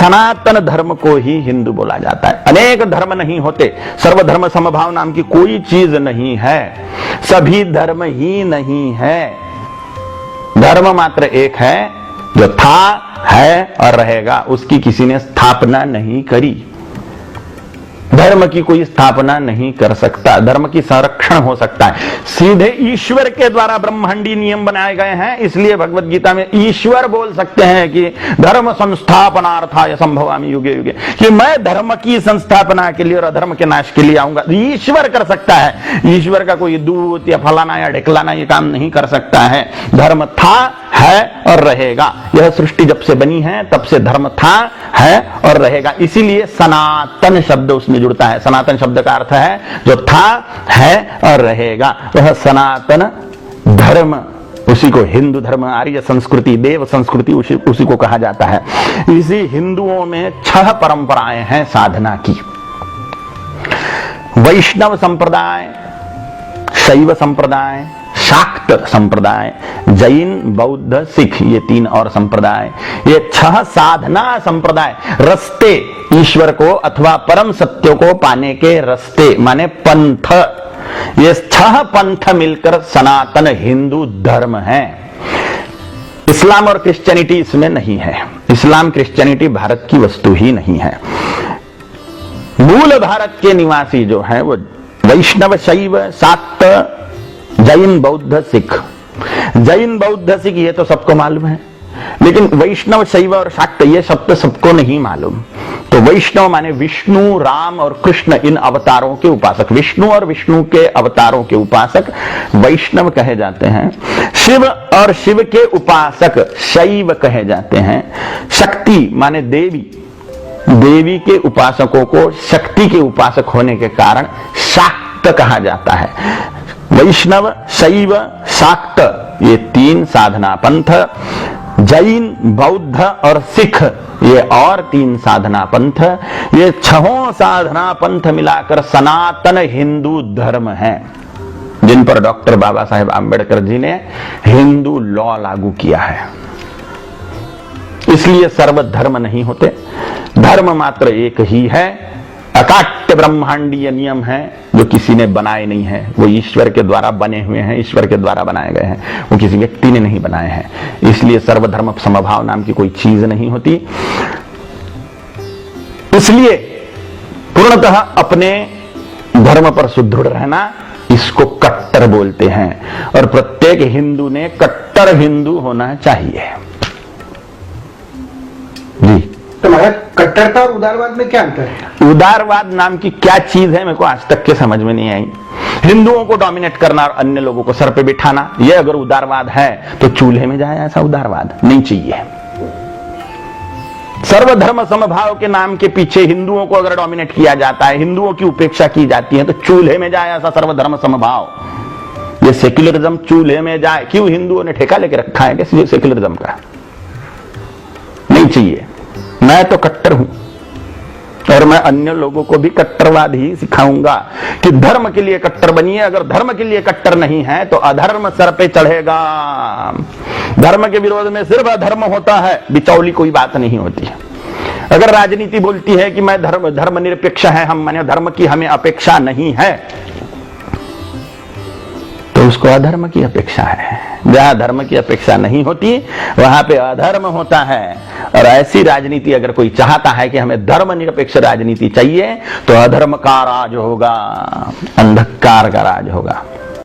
सनातन धर्म को ही हिंदू बोला जाता है। अनेक धर्म नहीं होते, सर्वधर्म समभाव नाम की कोई चीज नहीं है, सभी धर्म ही नहीं है। धर्म मात्र एक है जो था, है और रहेगा, उसकी किसी ने स्थापना नहीं करी। धर्म की कोई स्थापना नहीं कर सकता, धर्म की संरक्षण हो सकता है सीधे ईश्वर के द्वारा। ब्रह्मांडी नियम बनाए गए हैं, इसलिए भगवत गीता में ईश्वर बोल सकते हैं कि धर्म संस्थापनार्थाय संभवामि युगे युगे, कि मैं धर्म की संस्थापना के लिए और अधर्म के नाश के लिए आऊंगा। ईश्वर कर सकता है, ईश्वर का कोई दूत या फलाना या ढिकलाना ये काम नहीं कर सकता है। धर्म था, है और रहेगा। यह सृष्टि जब से बनी है तब से धर्म था, है और रहेगा। इसीलिए सनातन शब्द उसमें जुड़ता है। सनातन शब्द का अर्थ है जो था, है और रहेगा। वह सनातन धर्म, उसी को हिंदू धर्म, आर्य संस्कृति, देव संस्कृति उसी को कहा जाता है। इसी हिंदुओं में 6 परंपराएं हैं साधना की। वैष्णव संप्रदाय, शैव संप्रदाय, शाक्त संप्रदाय, जैन, बौद्ध, सिख, ये 3 और संप्रदाय। ये 6 साधना संप्रदाय, रस्ते, ईश्वर को अथवा परम सत्य को पाने के रस्ते माने पंथ। ये 6 पंथ मिलकर सनातन हिंदू धर्म है। इस्लाम और क्रिश्चियनिटी इसमें नहीं है। इस्लाम क्रिश्चियनिटी भारत की वस्तु ही नहीं है। मूल भारत के निवासी जो है वो वैष्णव, शैव, शाक्त, जैन, बौद्ध, सिख। जैन, बौद्ध, सिख ये तो सबको मालूम है, लेकिन वैष्णव, शैव और शाक्त ये शब्द सबको नहीं मालूम। तो वैष्णव माने विष्णु, राम और कृष्ण, इन अवतारों के उपासक। विष्णु और विष्णु के अवतारों के उपासक वैष्णव कहे जाते हैं। शिव और शिव के उपासक शैव कहे जाते हैं। शक्ति माने देवी, देवी के उपासकों को शक्ति के उपासक होने के कारण शाक्त कहा जाता है। वैष्णव, शैव, शाक्त ये 3 साधना पंथ। जैन, बौद्ध और सिख ये और 3 साधना पंथ। ये 6 साधना पंथ मिलाकर सनातन हिंदू धर्म है, जिन पर डॉक्टर बाबा साहेब आंबेडकर जी ने हिंदू लॉ लागू किया है। इसलिए सर्वधर्म नहीं होते, धर्म मात्र एक ही है। अकाट्य ब्रह्मांडीय नियम है जो किसी ने बनाए नहीं है, वो ईश्वर के द्वारा बने हुए हैं, ईश्वर के द्वारा बनाए गए हैं, वो किसी व्यक्ति ने नहीं बनाए हैं। इसलिए सर्वधर्म समभाव नाम की कोई चीज नहीं होती। इसलिए पूर्णतः अपने धर्म पर सुदृढ़ रहना, इसको कट्टर बोलते हैं और प्रत्येक हिंदू ने कट्टर हिंदू होना चाहिए। जी, तो महाराज कट्टरता और उदारवाद में क्या अंतर है? उदारवाद नाम की क्या चीज है मेरे को आज तक के समझ में नहीं आई। हिंदुओं को डोमिनेट करना और अन्य लोगों को सर पे बिठाना, यह अगर उदारवाद है तो चूल्हे में जाए, ऐसा उदारवाद नहीं चाहिए। सर्वधर्म समभाव के नाम के पीछे हिंदुओं को अगर डोमिनेट किया जाता है, हिंदुओं की उपेक्षा की जाती है, तो चूल्हे में जाए ऐसा सर्वधर्म समभाव। ये सेक्युलरिज्म चूल्हे में जाए, क्यों हिंदुओं ने ठेका लेके रखा है क्या सेक्युलरिज्म का? नहीं चाहिए। मैं तो कट्टर हूं और मैं अन्य लोगों को भी कट्टरवाद ही सिखाऊंगा कि धर्म के लिए कट्टर बनिए। अगर धर्म के लिए कट्टर नहीं है तो अधर्म सर पे चढ़ेगा। धर्म के विरोध में सिर्फ अधर्म होता है, बिचौली कोई बात नहीं होती। अगर राजनीति बोलती है कि मैं धर्म निरपेक्ष है, हम माने धर्म की हमें अपेक्षा नहीं है, तो उसको अधर्म की अपेक्षा है। जहां धर्म की अपेक्षा नहीं होती वहां पे अधर्म होता है। और ऐसी राजनीति अगर कोई चाहता है कि हमें धर्म निरपेक्ष राजनीति चाहिए, तो अधर्म का राज होगा, अंधकार का राज होगा।